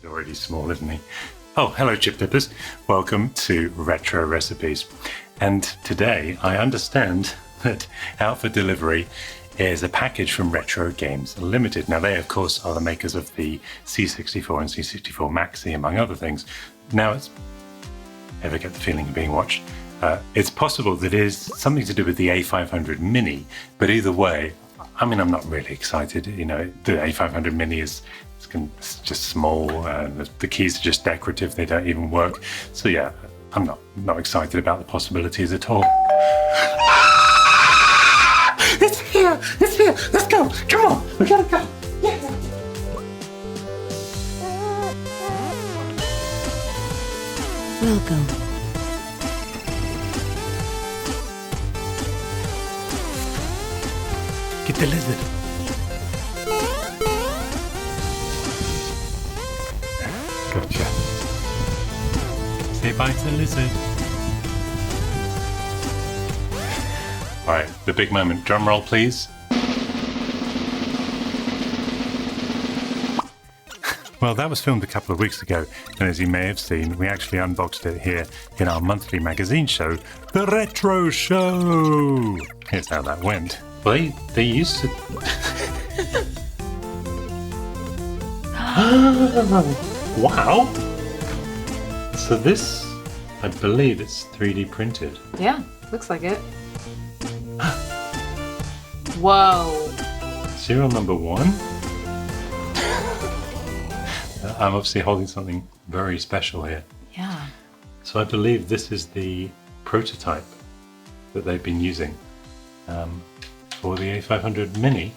He's already small, isn't he? Oh, hello, Chip Dippers. Welcome to Retro Recipes. And today I understand that out for delivery is a package from Retro Games Limited. Now, they, of course, are the makers of the C64 and C64 Maxi, among other things. Now, ever get the feeling of being watched? It's possible that it is something to do with the A500 MINI, but either way, I mean, I'm not really excited. You know, the A500 MINI is it's just small. The keys are just decorative. They don't even work. So yeah, I'm not excited about the possibilities at all. It's here! It's here! Let's go! Come on! We gotta go! Yeah. Welcome. Get the lizard. Gotcha. Say bye to the lizard. Alright, the big moment. Drum roll, please. Well, that was filmed a couple of weeks ago, and as you may have seen, we actually unboxed it here in our monthly magazine show, The Retro Show! Here's how that went. Well, they used to... Wow! So this, I believe it's 3D printed. Yeah, looks like it. Whoa! Serial number 1? I'm obviously holding something very special here. Yeah. So I believe this is the prototype that they've been using for the A500 MINI,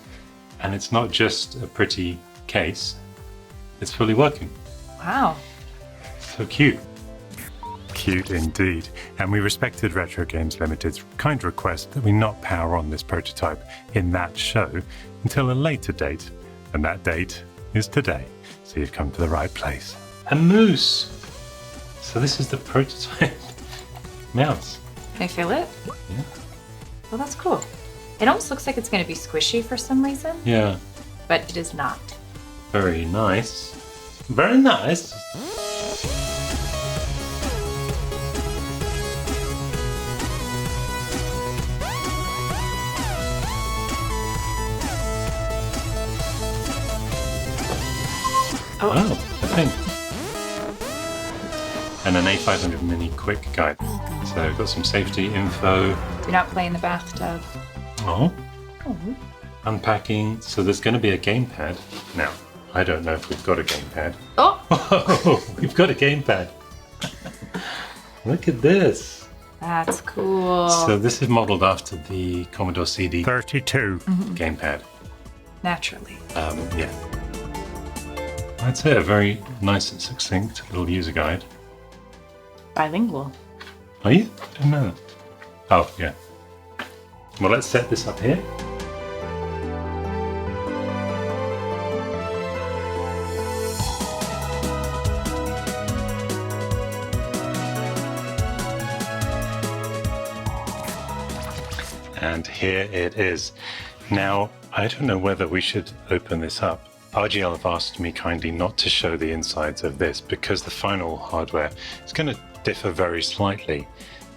and it's not just a pretty case, it's fully working. Wow. So cute. Cute indeed. And we respected Retro Games Limited's kind request that we not power on this prototype in that show until a later date, and that date is today. So you've come to the right place. A moose! So this is the prototype mouse. Can I feel it? Yeah. Well, that's cool. It almost looks like it's going to be squishy for some reason. Yeah. But it is not. Very nice. Very nice. Oh, a thing. And an A500 MINI quick guide. So we've got some safety info. Do not play in the bathtub. Oh. Oh. Unpacking. So there's going to be a gamepad. Now, I don't know if we've got a gamepad. Oh! Oh, we've got a gamepad. Look at this. That's cool. So this is modeled after the Commodore CD32 gamepad. Naturally. Yeah. That's it. A very nice and succinct little user guide. Bilingual. Are you? Didn't know that. Oh, yeah. Well, let's set this up here. And here it is. Now, I don't know whether we should open this up. RGL have asked me kindly not to show the insides of this because the final hardware is going to differ very slightly.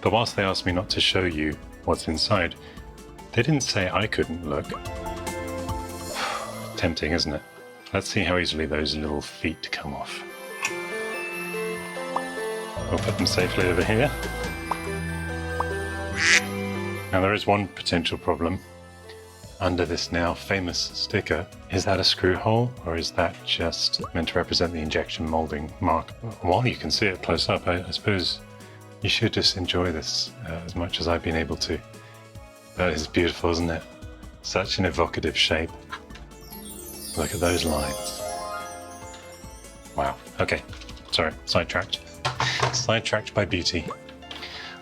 But whilst they asked me not to show you what's inside, they didn't say I couldn't look. Tempting, isn't it? Let's see how easily those little feet come off. We'll put them safely over here. Now there is one potential problem. Under this now famous sticker, is that a screw hole or is that just meant to represent the injection molding mark? While you can see it close up, I suppose you should just enjoy this as much as I've been able to. That is beautiful, isn't it? Such an evocative shape. Look at those lines. Wow. Okay. Sorry, sidetracked. Sidetracked by beauty.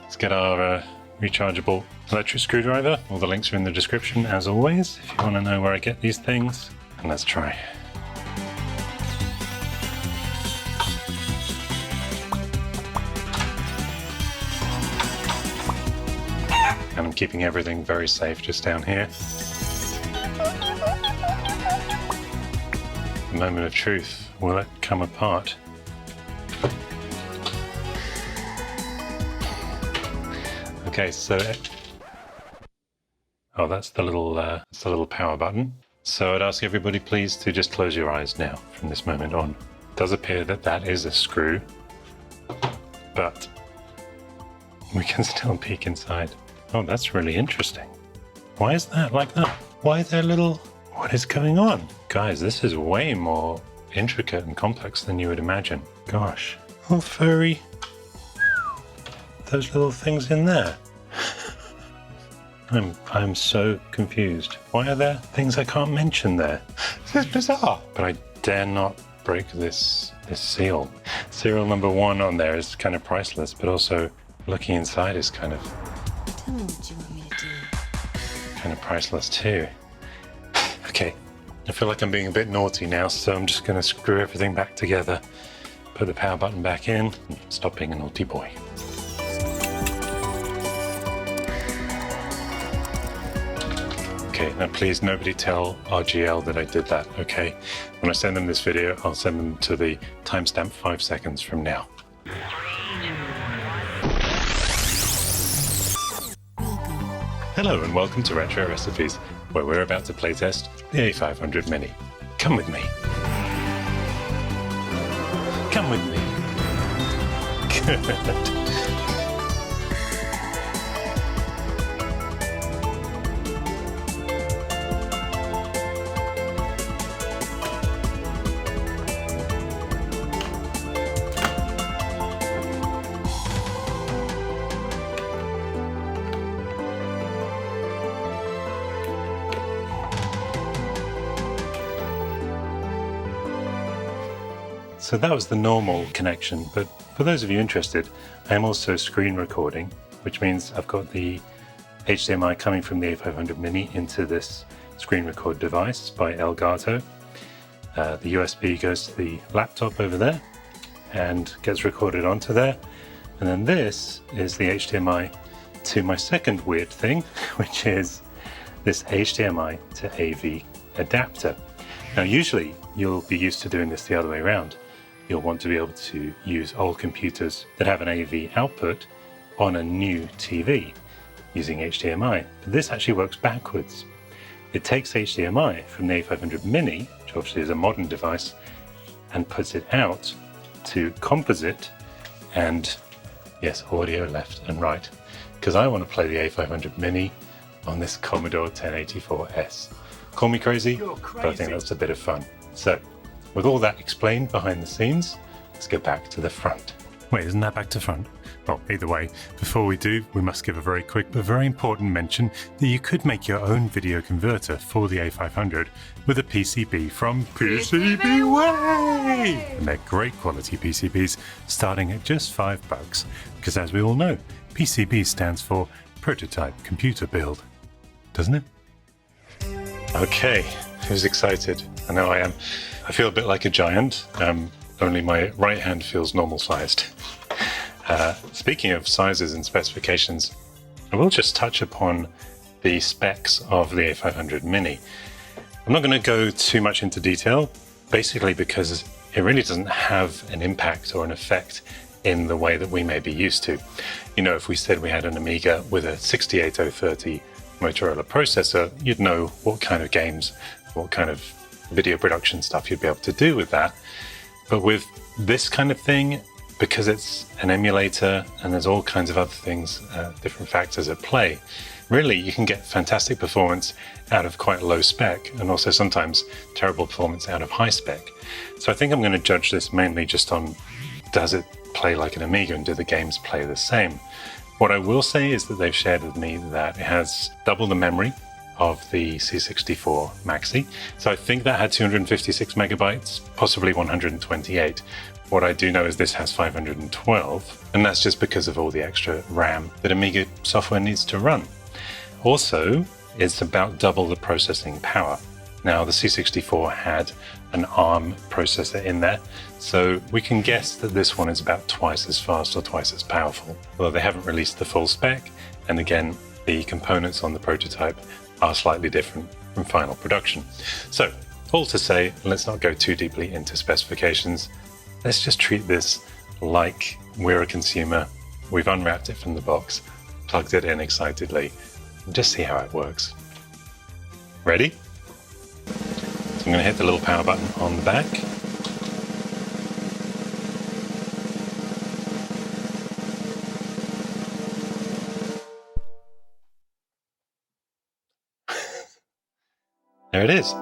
Let's get our rechargeable electric screwdriver. All the links are in the description as always if you want to know where I get these things. And let's try. And I'm keeping everything very safe just down here. The moment of truth. will it come apart? Okay, so oh, that's the little power button. So I'd ask everybody please to just close your eyes now from this moment on. It does appear that that is a screw, but we can still peek inside. Oh, that's really interesting. Why is that like that? Why is there little... What is going on? Guys, this is way more intricate and complex than you would imagine. Gosh. Oh, furry. Those little things in there. I'm so confused. Why are there things I can't mention there? This is bizarre. But I dare not break this seal. Serial number 1 on there is kind of priceless, but also looking inside is kind of... Tell me what you want me to do. Kind of priceless too. Okay, I feel like I'm being a bit naughty now, so I'm just going to screw everything back together, put the power button back in, and stop being a naughty boy. Okay, now please nobody tell RGL that I did that, okay? When I send them this video, I'll send them to the timestamp 5 seconds from now. Hello and welcome to Retro Recipes, where we're about to playtest the A500 MINI. Come with me. Come with me. Good. So that was the normal connection, but for those of you interested, I am also screen recording, which means I've got the HDMI coming from the A500 MINI into this screen record device by Elgato. The USB goes to the laptop over there and gets recorded onto there. And then this is the HDMI to my second weird thing, which is this HDMI to AV adapter. Now usually you'll be used to doing this the other way around. You'll want to be able to use old computers that have an AV output on a new TV using HDMI. But this actually works backwards. It takes HDMI from the A500 MINI, which obviously is a modern device, and puts it out to composite and, yes, audio left and right, because I want to play the A500 MINI on this Commodore 1084S. Call me crazy, but I think that's a bit of fun. So, with all that explained behind the scenes, let's get back to the front. Wait, isn't that back to front? Well, either way, before we do, we must give a very quick but very important mention that you could make your own video converter for the A500 with a PCB from PCBWay! And they're great quality PCBs starting at just $5, because as we all know, PCB stands for Prototype Computer Build, doesn't it? Okay, who's excited? I know I am. I feel a bit like a giant, only my right hand feels normal sized. Speaking of sizes and specifications, I will just touch upon the specs of the A500 MINI. I'm not going to go too much into detail, basically because it really doesn't have an impact or an effect in the way that we may be used to. You know, if we said we had an Amiga with a 68030 Motorola processor, you'd know what kind of games, what kind of video production stuff you'd be able to do with that. But with this kind of thing, because it's an emulator and there's all kinds of other things, different factors at play, really you can get fantastic performance out of quite low spec, and also sometimes terrible performance out of high spec. So I think I'm going to judge this mainly just on, does it play like an Amiga and do the games play the same? What I will say is that they've shared with me that it has double the memory of the C64 Maxi. So I think that had 256 megabytes, possibly 128. What I do know is this has 512, and that's just because of all the extra RAM that Amiga software needs to run. Also, it's about double the processing power. Now, the C64 had an ARM processor in there, so we can guess that this one is about twice as fast or twice as powerful, although they haven't released the full spec, and again, the components on the prototype are slightly different from final production. So, All to say, let's not go too deeply into specifications. Let's just treat this like we're a consumer. We've unwrapped it from the box, plugged it in excitedly, and just see how it works. Ready? So I'm going to hit the little power button on the back. There it is.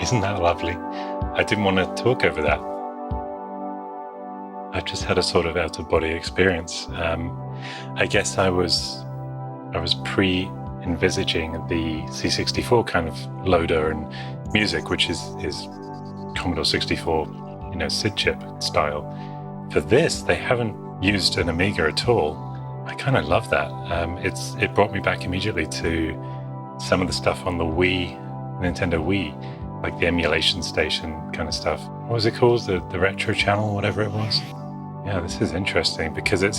Isn't that lovely? I didn't want to talk over that. I've just had a sort of out-of-body experience. I guess I was pre-envisaging the C64 kind of loader and music, which is Commodore 64, SID chip style. For this, they haven't used an Amiga at all. I kind of love that. It brought me back immediately to some of the stuff on the Nintendo Wii, like the emulation station kind of stuff. What was it called? The retro channel, whatever it was. Yeah, this is interesting because it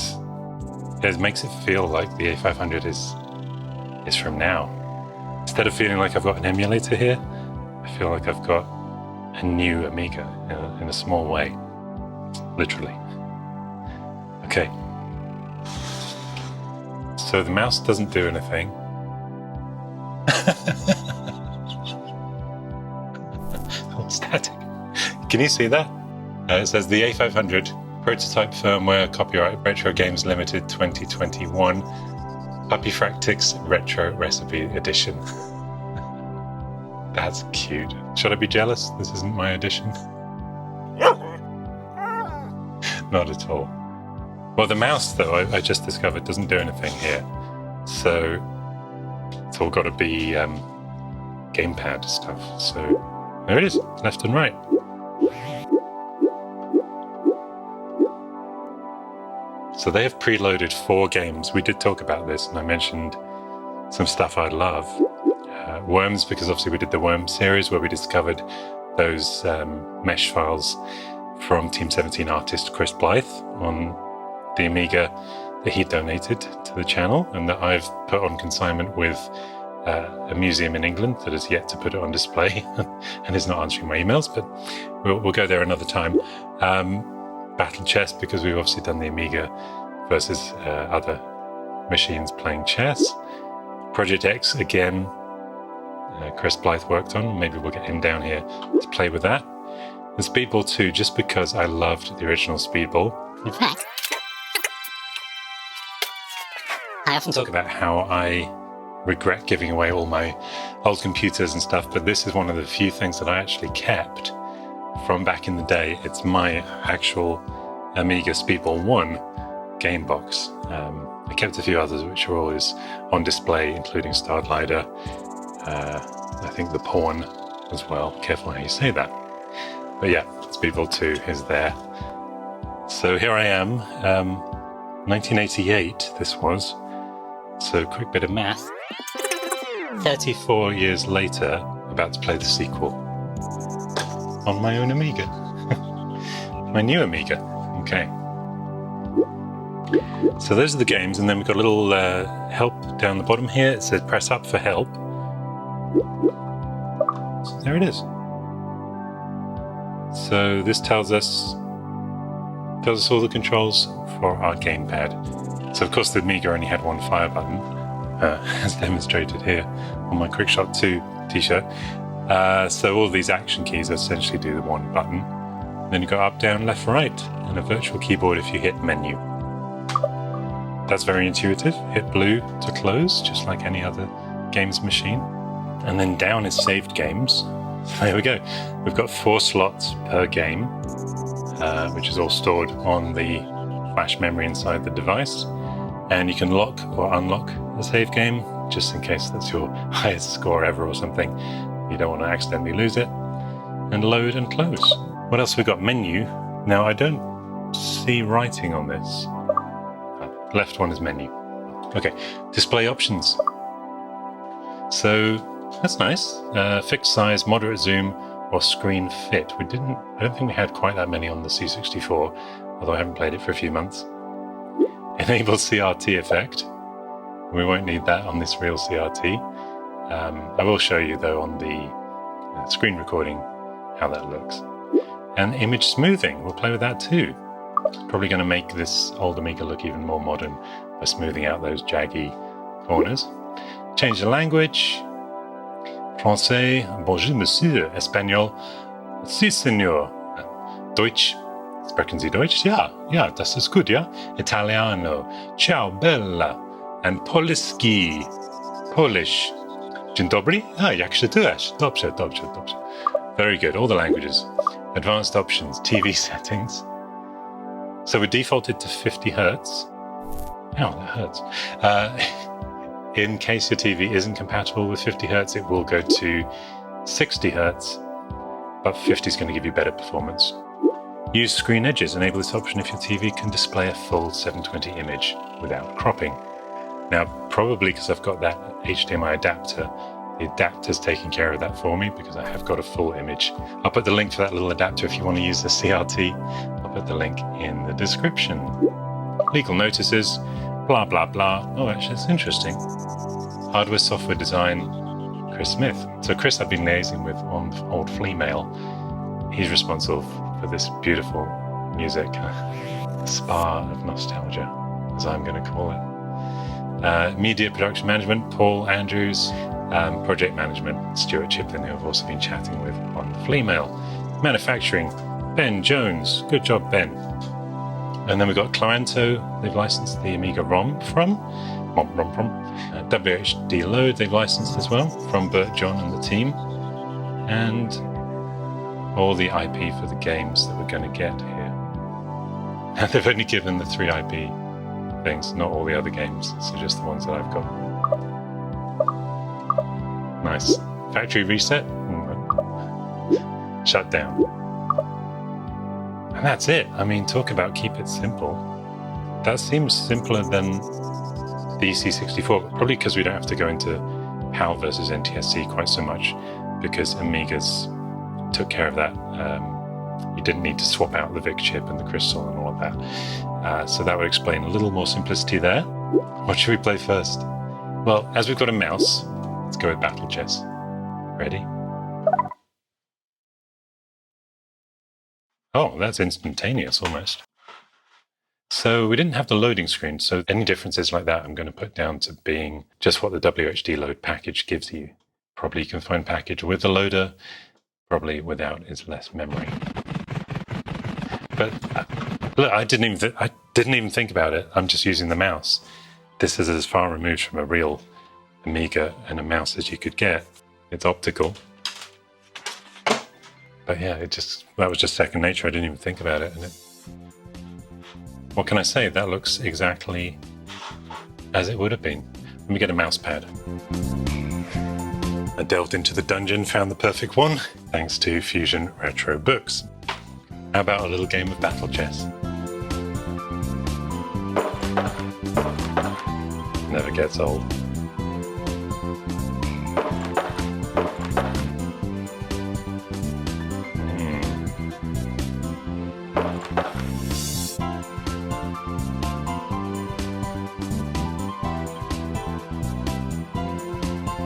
makes it feel like the A500 is from now. Instead of feeling like I've got an emulator here, I feel like I've got a new Amiga in a small way, literally. Okay. So the mouse doesn't do anything. Static. Can you see that? It says the A500 Prototype Firmware Copyright Retro Games Limited 2021 Puppyfractics Retro Recipe Edition. That's cute. Should I be jealous? This isn't my edition. Not at all. Well, the mouse, though, I just discovered doesn't do anything here. So it's all got to be gamepad stuff. So there it is, left and right. So they have preloaded 4 games. We did talk about this, and I mentioned some stuff I love. Worms, because obviously we did the Worm series where we discovered those mesh files from Team 17 artist Chris Blythe on the Amiga that he donated to the channel and that I've put on consignment with a museum in England that has yet to put it on display and is not answering my emails, but we'll go there another time. Battle chess, because we've obviously done the Amiga versus other machines playing chess. Project X, again, Chris Blythe worked on. Maybe we'll get him down here to play with that. And Speedball 2, just because I loved the original Speedball. I often talk about how I regret giving away all my old computers and stuff, but this is one of the few things that I actually kept from back in the day. It's my actual Amiga Speedball 1 game box. I kept a few others which are always on display, including Starglider, I think the Pawn as well. Careful how you say that. But yeah, Speedball 2 is there. So here I am, 1988 this was. So quick bit of math. 34 years later, about to play the sequel on my own Amiga. My new Amiga. Okay. So those are the games, and then we've got a little help down the bottom here. It says press up for help. So there it is. So this tells us all the controls for our gamepad. So of course the Amiga only had one fire button, as demonstrated here on my Quickshot 2 t-shirt. So all these action keys essentially do the one button. Then you've got up, down, left, right, and a virtual keyboard if you hit menu. That's very intuitive. Hit blue to close, just like any other games machine. And then down is saved games. So there we go. We've got 4 slots per game, which is all stored on the flash memory inside the device. And you can lock or unlock a save game, just in case that's your highest score ever or something. You don't want to accidentally lose it. And load and close. What else have we got? Menu. Now I don't see writing on this. Left one is menu. Okay, display options. So that's nice. Fixed size, moderate zoom, or screen fit. I don't think we had quite that many on the C64, although I haven't played it for a few months. Enable CRT effect. We won't need that on this real CRT. I will show you though on the screen recording how that looks. And image smoothing, we'll play with that too. Probably going to make this old Amiga look even more modern by smoothing out those jaggy corners. Change the language. Français, bonjour monsieur. Espanol, si senor. Deutsch, sprechen Sie Deutsch? Ja, das ist gut, ja. Italiano, ciao bella. And Polski, Polish. Dzień dobry? Jak się czujesz? Dobrze. Very good, all the languages. Advanced options, TV settings. So we defaulted to 50 Hertz. Ow, that hurts. In case your TV isn't compatible with 50 Hertz, it will go to 60 Hertz, but 50 is going to give you better performance. Use screen edges. Enable this option if your TV can display a full 720 image without cropping. Now, probably because I've got that HDMI adapter, the adapter's taking care of that for me because I have got a full image. I'll put the link for that little adapter if you want to use the CRT. I'll put the link in the description. Legal notices, blah, blah, blah. Oh, actually, it's interesting. Hardware, software design, Chris Smith. So Chris I've been liaising with on old Flea Mail. He's responsible for this beautiful music, spa of nostalgia, as I'm going to call it. Media production management, Paul Andrews. Project management, Stuart Chiplin, who I've also been chatting with on the Flea Mail. Manufacturing, Ben Jones. Good job, Ben. And then we've got Claranto. They've licensed the Amiga ROM from. WHD Load they've licensed as well from Bert John and the team. And all the IP for the games that we're going to get here. And they've only given the 3 IP things, not all the other games, so just the ones that I've got. Nice. Factory reset. Shut down. And that's it. I mean, talk about keep it simple. That seems simpler than the C64, probably because we don't have to go into PAL versus NTSC quite so much, because Amigas took care of that. You didn't need to swap out the VIC chip and the crystal and all of that. So that would explain a little more simplicity there. What should we play first? Well, as we've got a mouse, let's go with Battle Chess. Ready? Oh, that's instantaneous almost. So we didn't have the loading screen, so any differences like that I'm going to put down to being just what the WHD load package gives you. Probably you can find package with the loader, probably without is less memory. But look, I didn't even think about it. I'm just using the mouse. This is as far removed from a real Amiga and a mouse as you could get. It's optical. But yeah, that was just second nature. I didn't even think about it. And what can I say? That looks exactly as it would have been. Let me get a mouse pad. I delved into the dungeon, found the perfect one, thanks to Fusion Retro Books. How about a little game of Battle Chess? Never gets old.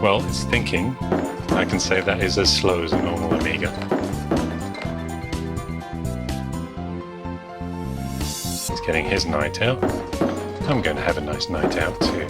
Well, it's thinking. I can say that is as slow as a normal Amiga. He's getting his night out. I'm going to have a nice night out too.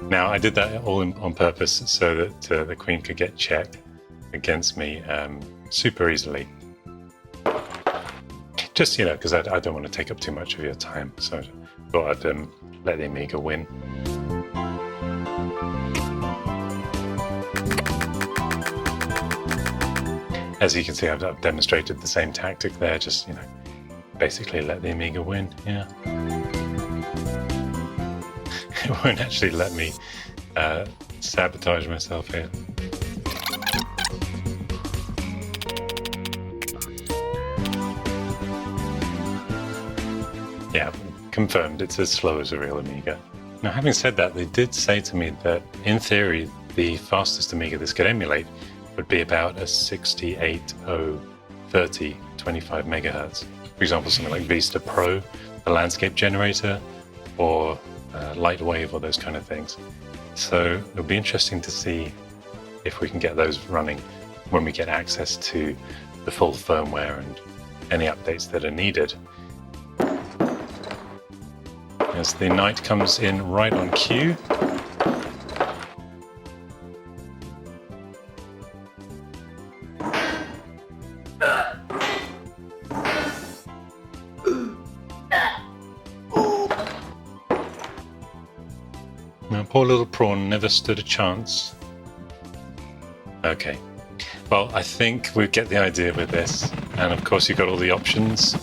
Now, I did that all on purpose so that the Queen could get checked against me super easily. Just, you know, because I don't want to take up too much of your time, so I thought I'd let the Amiga win. As you can see, I've demonstrated the same tactic there, just, you know, basically let the Amiga win, yeah. It won't actually let me sabotage myself here. Yeah, confirmed, it's as slow as a real Amiga. Now, having said that, they did say to me that, in theory, the fastest Amiga this could emulate would be about a 68030 25 megahertz. For example, something like Vista Pro, the landscape generator, or Lightwave, or those kind of things. So it'll be interesting to see if we can get those running when we get access to the full firmware and any updates that are needed. As the night comes in right on cue. Now, poor little prawn never stood a chance. Okay. Well, I think we get the idea with this. And of course, you've got all the options.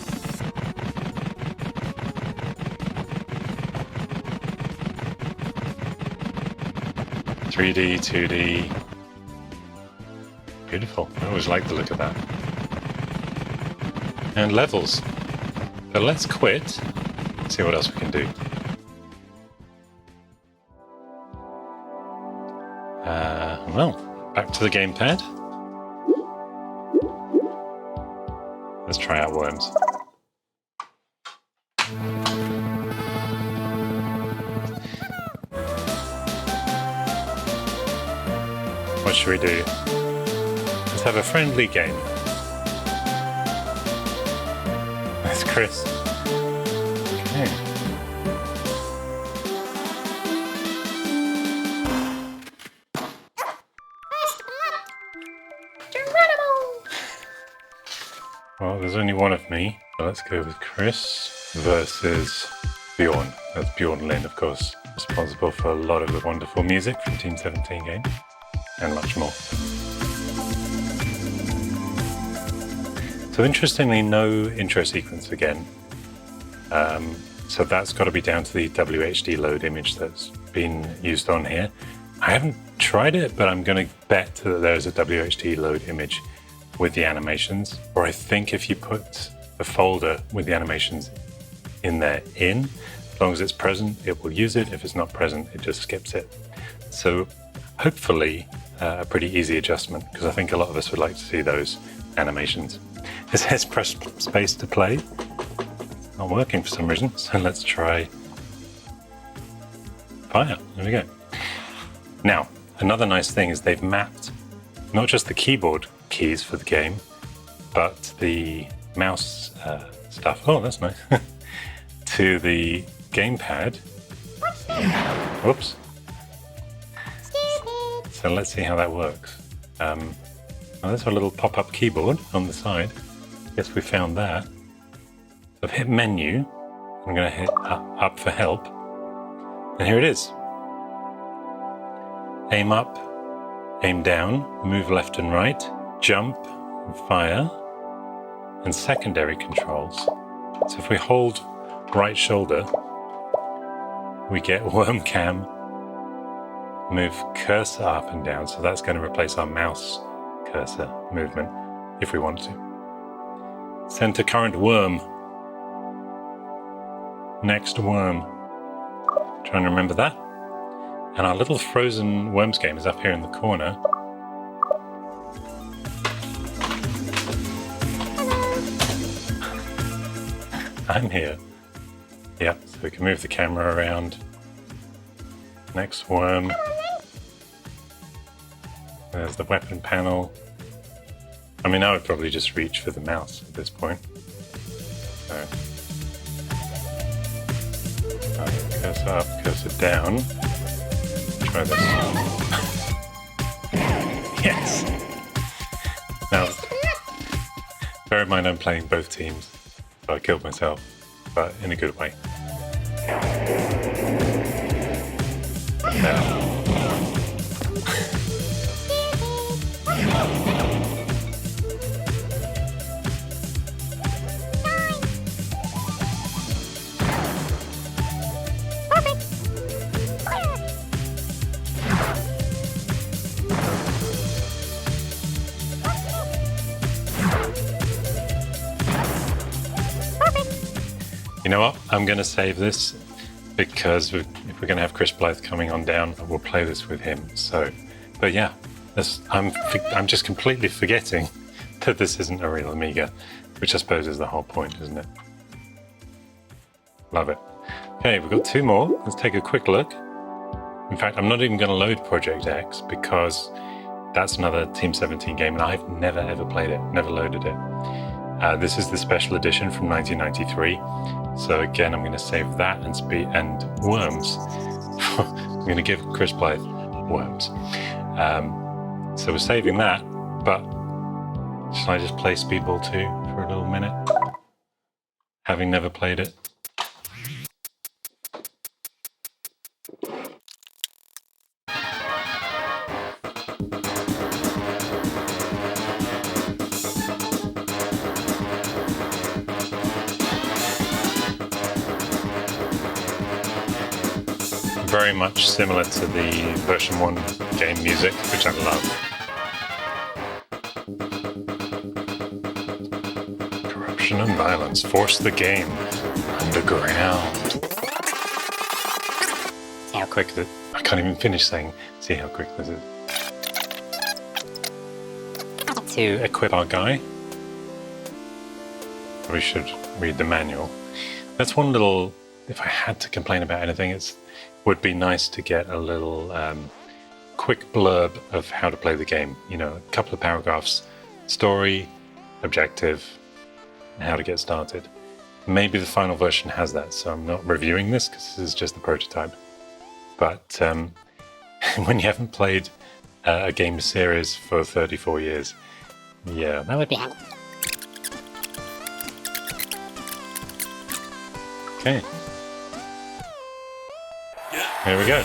(3D, 2D). Beautiful. I always like the look of that. And levels. But let's quit. See what else we can do. Well, back to the gamepad. Let's try out Worms. What should we do? Let's have a friendly game. That's Chris. Okay. Well, there's only one of me, so let's go with Chris versus Bjorn. That's Bjorn Lynn, of course, responsible for a lot of the wonderful music from Team 17 games, and much more. So interestingly, no intro sequence again. So that's got to be down to the WHD load image that's been used on here. I haven't tried it, but I'm going to bet that there's a WHD load image with the animations, or I think if you put the folder with the animations in there as long as it's present, it will use it. If it's not present, it just skips it. So hopefully a pretty easy adjustment, because I think a lot of us would like to see those animations. It says press space to play. It's not working for some reason, so let's try fire. There we go. Now, another nice thing is they've mapped not just the keyboard keys for the game, but the mouse stuff. Oh, that's nice. To the gamepad. Whoops. So let's see how that works. Well, there's a little pop-up keyboard on the side. Guess we found that. So I've hit menu. I'm going to hit up for help. And here it is. Aim up, aim down, move left and right, jump, fire, and secondary controls. So if we hold right shoulder, we get worm cam, move cursor up and down. So that's going to replace our mouse cursor movement if we want to. Center current worm. Next worm. Trying to remember that. And our little frozen worms game is up here in the corner. I'm here. Yep, so we can move the camera around. Next worm. There's the weapon panel. I mean, I would probably just reach for the mouse at this point. So, cursor up, cursor down. Try this. Yes! Now, bear in mind I'm playing both teams, so I killed myself, but in a good way. Now. You know what? I'm going to save this because if we're going to have Chris Blythe coming on down, we'll play this with him. So, but yeah, I'm just completely forgetting that this isn't a real Amiga, which I suppose is the whole point, isn't it? Love it. Okay, we've got 2 more. Let's take a quick look. In fact, I'm not even going to load Project X because that's another Team 17 game, and I've never ever played it, never loaded it. This is the special edition from 1993. So again, I'm going to save that and worms. I'm going to give Chris Blythe worms. So we're saving that, but should I just play Speedball 2 for a little minute? Having never played it. Very much similar to the version 1 game music, which I love. Corruption and violence force the game underground. See how quick that I can't even finish saying. See how quick this is. To equip our guy, we should read the manual. That's one little. If I had to complain about anything, it would be nice to get a little quick blurb of how to play the game. You know, a couple of paragraphs, story, objective, and how to get started. Maybe the final version has that, so I'm not reviewing this because this is just the prototype. But when you haven't played a game series for 34 years, yeah, that would be handy. Okay. Here we go.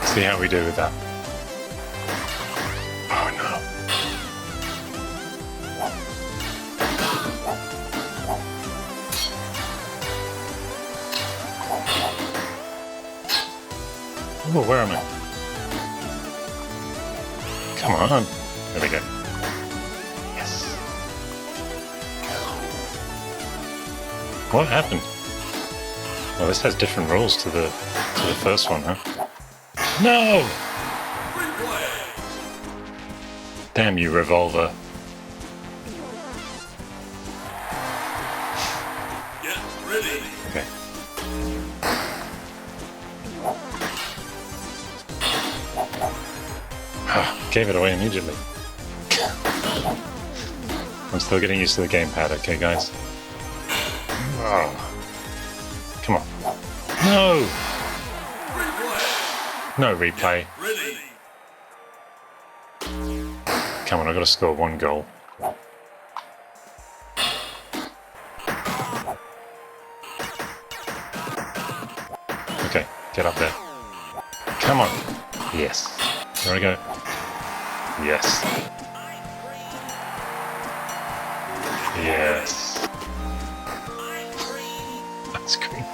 See how we do with that. Oh no. Oh, where am I? Come on. There we go. Yes. What happened? Well, this has different rules to the first one, huh? No! Damn you, revolver. Get ready. Okay. Gave it away immediately. I'm still getting used to the gamepad, okay, guys? Oh. Come on. No! No replay. Come on, I've got to score 1 goal. Okay, get up there. Come on. Yes. There we go. Yes. Yes. Ice cream.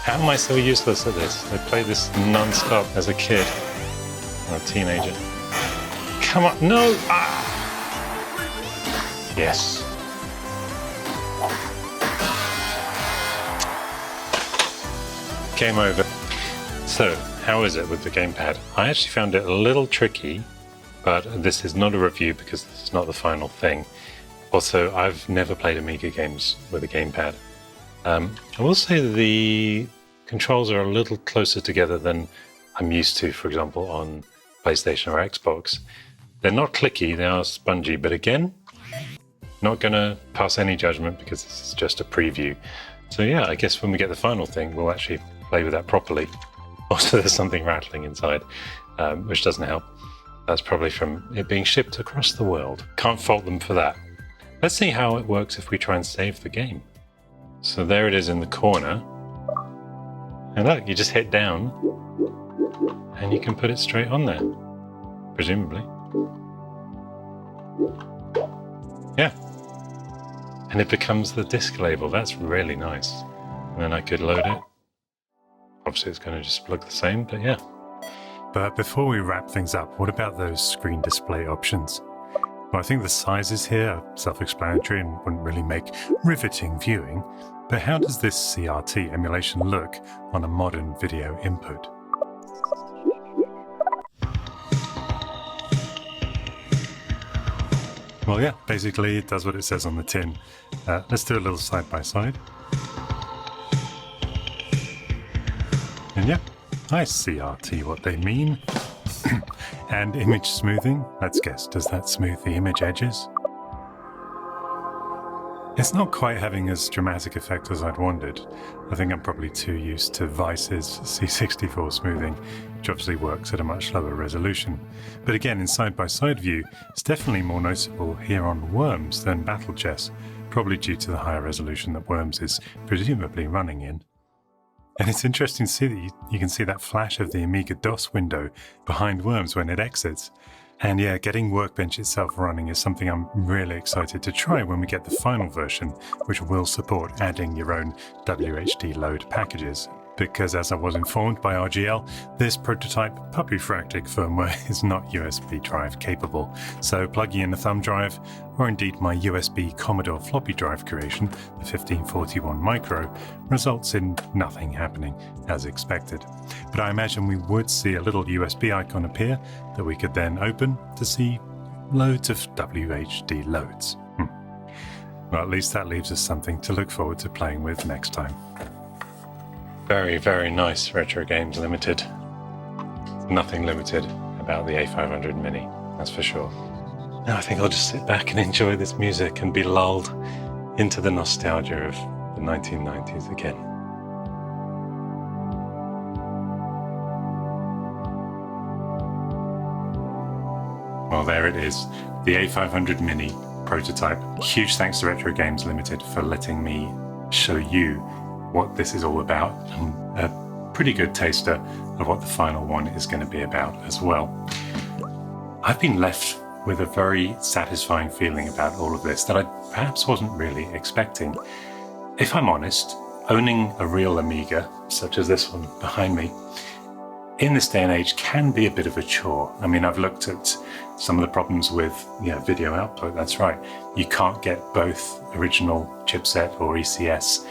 How am I so useless at this? I played this non-stop as a kid. Or a teenager. Come on, no! Ah! Yes. Game over. So, how is it with the gamepad? I actually found it a little tricky, but this is not a review because this is not the final thing. Also, I've never played Amiga games with a gamepad. I will say the controls are a little closer together than I'm used to, for example, on PlayStation or Xbox. They're not clicky, they are spongy, but again, not going to pass any judgment because this is just a preview. So yeah, I guess when we get the final thing, we'll actually play with that properly. Also, there's something rattling inside, which doesn't help. That's probably from it being shipped across the world. Can't fault them for that. Let's see how it works if we try and save the game. So there it is in the corner. And look, you just hit down and you can put it straight on there, presumably. Yeah. And it becomes the disc label. That's really nice. And then I could load it. Obviously it's going to just look the same, but yeah. But before we wrap things up, what about those screen display options? Well, I think the sizes here are self-explanatory and wouldn't really make riveting viewing, but how does this CRT emulation look on a modern video input? Well, yeah, basically it does what it says on the tin. Let's do a little side-by-side. And yeah, I CRT what they mean. And image smoothing, let's guess, does that smooth the image edges? It's not quite having as dramatic effect as I'd wanted. I think I'm probably too used to Vice's C64 smoothing, which obviously works at a much lower resolution. But again, in side-by-side view, it's definitely more noticeable here on Worms than Battle Chess, probably due to the higher resolution that Worms is presumably running in. And it's interesting to see that you can see that flash of the Amiga DOS window behind Worms when it exits. And yeah, getting Workbench itself running is something I'm really excited to try when we get the final version, which will support adding your own WHD load packages. Because as I was informed by RGL, this prototype Puppyfractic firmware is not USB drive capable. So plugging in a thumb drive, or indeed my USB Commodore floppy drive creation, the 1541 Micro, results in nothing happening as expected. But I imagine we would see a little USB icon appear that we could then open to see loads of WHD loads. Well, at least that leaves us something to look forward to playing with next time. Very, very nice Retro Games Limited. Nothing limited about the A500 Mini, that's for sure. Now I think I'll just sit back and enjoy this music and be lulled into the nostalgia of the 1990s again. Well, there it is, the A500 Mini Prototype. Huge thanks to Retro Games Limited for letting me show you what this is all about, and a pretty good taster of what the final one is going to be about as well. I've been left with a very satisfying feeling about all of this that I perhaps wasn't really expecting. If I'm honest, owning a real Amiga, such as this one behind me, in this day and age can be a bit of a chore. I mean, I've looked at some of the problems with video output. That's right, you can't get both original chipset or ECS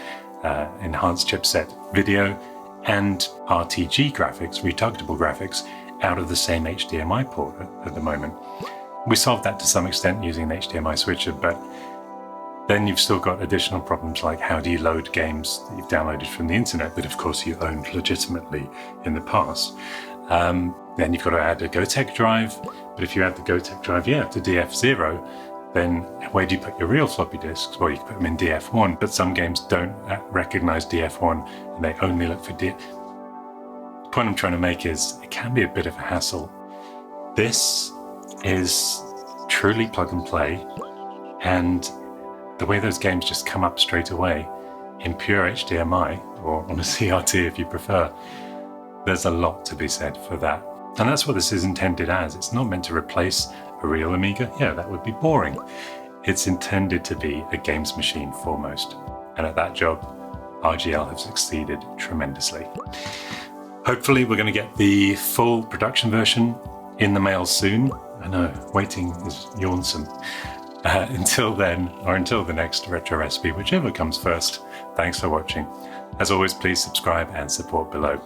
enhanced chipset video and RTG graphics, retargetable graphics, out of the same HDMI port at the moment. We solved that to some extent using an HDMI switcher, but then you've still got additional problems like how do you load games that you've downloaded from the internet that of course you owned legitimately in the past. Then you've got to add a GoTech drive, but if you add the GoTech drive, to DF0, then where do you put your real floppy disks? Well, you can put them in DF1, but some games don't recognize DF1 and they only look for DF. The point I'm trying to make is it can be a bit of a hassle. This is truly plug and play, and the way those games just come up straight away in pure HDMI or on a CRT if you prefer, there's a lot to be said for that. And that's what this is intended as. It's not meant to replace a real Amiga. Yeah, that would be boring. It's intended to be a games machine foremost. And at that job, RGL have succeeded tremendously. Hopefully we're going to get the full production version in the mail soon. I know, waiting is yawnsome. Until then, or until the next retro recipe, whichever comes first, thanks for watching. As always, please subscribe and support below.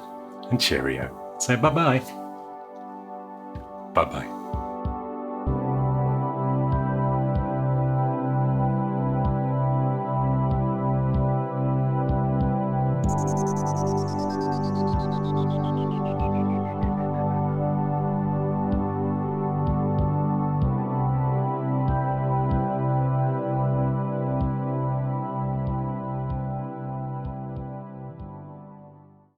And cheerio. Say bye-bye. Bye-bye.